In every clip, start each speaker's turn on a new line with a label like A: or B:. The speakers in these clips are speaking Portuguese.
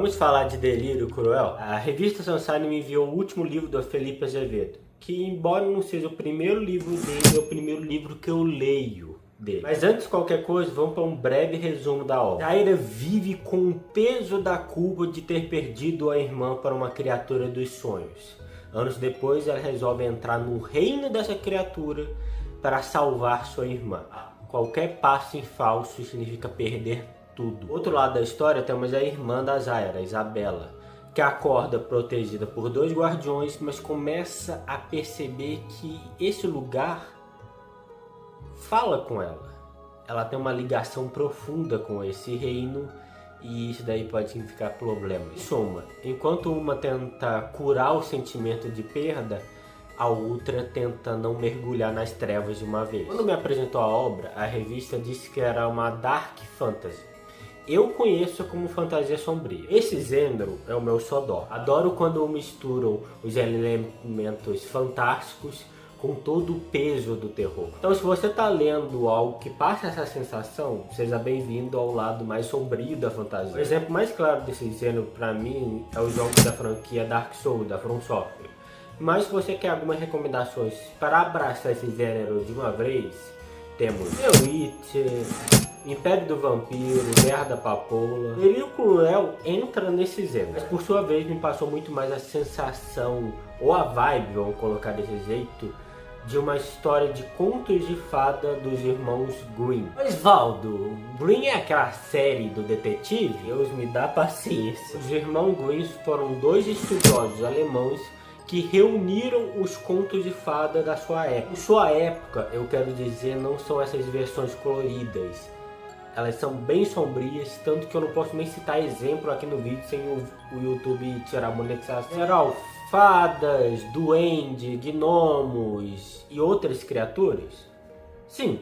A: Vamos falar de Delírio Cruel? A revista Sunshine me enviou o último livro do Felipe Azevedo, que embora não seja o primeiro livro dele, é o primeiro livro que eu leio dele. Mas antes de qualquer coisa, vamos para um breve resumo da obra. Jaira vive com o peso da culpa de ter perdido a irmã para uma criatura dos sonhos. Anos depois, ela resolve entrar no reino dessa criatura para salvar sua irmã. Qualquer passo em falso significa perder tudo. Outro lado da história temos a irmã da Jaira, Isabela, que acorda protegida por dois guardiões, mas começa a perceber que esse lugar fala com ela. Ela tem uma ligação profunda com esse reino e isso daí pode significar problemas. Em suma, enquanto uma tenta curar o sentimento de perda, a outra tenta não mergulhar nas trevas de uma vez. Quando me apresentou a obra, a revista disse que era uma dark fantasy. Eu conheço como fantasia sombria. Esse gênero é o meu xodó. Adoro quando misturam os elementos fantásticos com todo o peso do terror. Então, se você está lendo algo que passa essa sensação, seja bem-vindo ao lado mais sombrio da fantasia. O exemplo mais claro desse gênero para mim é o jogo da franquia Dark Souls, da From Software. Mas se você quer algumas recomendações para abraçar esse gênero de uma vez, temos The Witcher, Império do Vampiro, Guerra da Papoula. Delírio Cruel entra nesse gênero, mas por sua vez me passou muito mais a sensação, ou a vibe, vamos colocar desse jeito, de uma história de contos de fada dos irmãos Grimm. Osvaldo, Grimm é aquela série do detetive? Deus me dá paciência. Os irmãos Grimm foram dois estudiosos alemães que reuniram os contos de fada da sua época. Em sua época, eu quero dizer, não são essas versões coloridas. Elas são bem sombrias, tanto que eu não posso nem citar exemplo aqui no vídeo sem o YouTube tirar a monetização. Em geral, fadas, duende, gnomos e outras criaturas? Sim,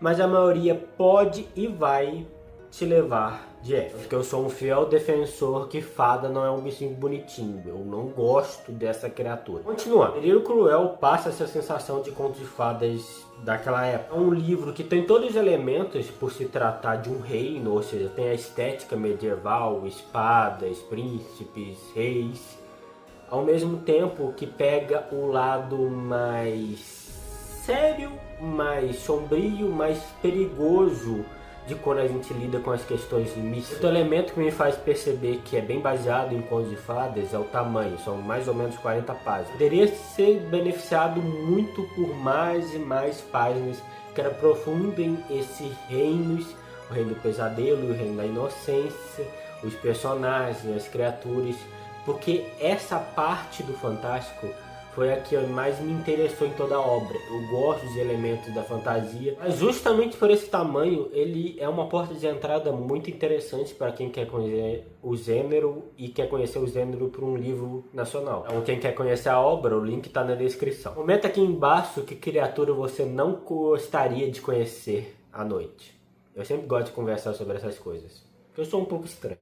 A: mas a maioria pode e vai te levar de F. Porque eu sou um fiel defensor que fada não é um bichinho bonitinho. Eu não gosto dessa criatura. Continuando. Delírio Cruel passa essa sensação de contos de fadas daquela época. É um livro que tem todos os elementos por se tratar de um reino, ou seja, tem a estética medieval, espadas, príncipes, reis, ao mesmo tempo que pega o lado mais sério, mais sombrio, mais perigoso de quando a gente lida com as questões místicas. Outro elemento que me faz perceber que é bem baseado em contos de fadas é o tamanho, são mais ou menos 40 páginas. Poderia ser beneficiado muito por mais e mais páginas que aprofundem esses reinos, o reino do pesadelo, o reino da inocência, os personagens, as criaturas, porque essa parte do fantástico foi a que mais me interessou em toda a obra. Eu gosto dos elementos da fantasia, mas justamente por esse tamanho, ele é uma porta de entrada muito interessante para quem quer conhecer o gênero e quer conhecer o gênero por um livro nacional. Então, quem quer conhecer a obra, o link está na descrição. Comenta aqui embaixo que criatura você não gostaria de conhecer à noite. Eu sempre gosto de conversar sobre essas coisas, porque eu sou um pouco estranho.